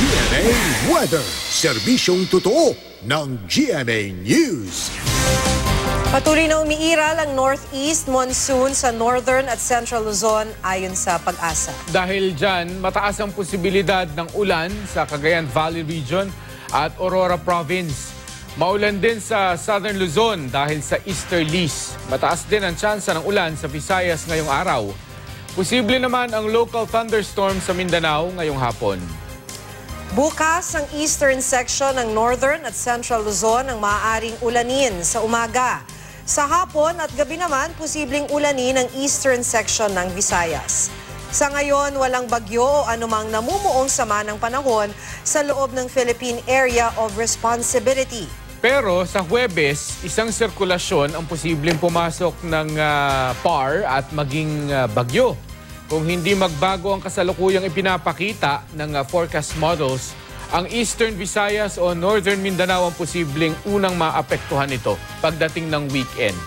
GMA Weather. Serbisyong totoo ng GMA News. Patuloy na umiiral ang northeast monsoon sa northern at central Luzon ayon sa Pag-asa. Dahil dyan, mataas ang posibilidad ng ulan sa Cagayan Valley Region at Aurora Province. Maulan din sa southern Luzon dahil sa easterlies. Mataas din ang tsansa ng ulan sa Visayas ngayong araw. Posible naman ang local thunderstorm sa Mindanao ngayong hapon. Bukas, ang eastern section ng northern at central Luzon ang maaaring ulanin sa umaga. Sa hapon at gabi naman, posibleng ulanin ang eastern section ng Visayas. Sa ngayon, walang bagyo o anumang namumuong sama ng panahon sa loob ng Philippine Area of Responsibility. Pero sa Huwebes, isang sirkulasyon ang posibleng pumasok ng PAR at maging bagyo. Kung hindi magbago ang kasalukuyang ipinapakita ng forecast models, ang Eastern Visayas o Northern Mindanao ang posibleng unang maapektuhan nito pagdating ng weekend.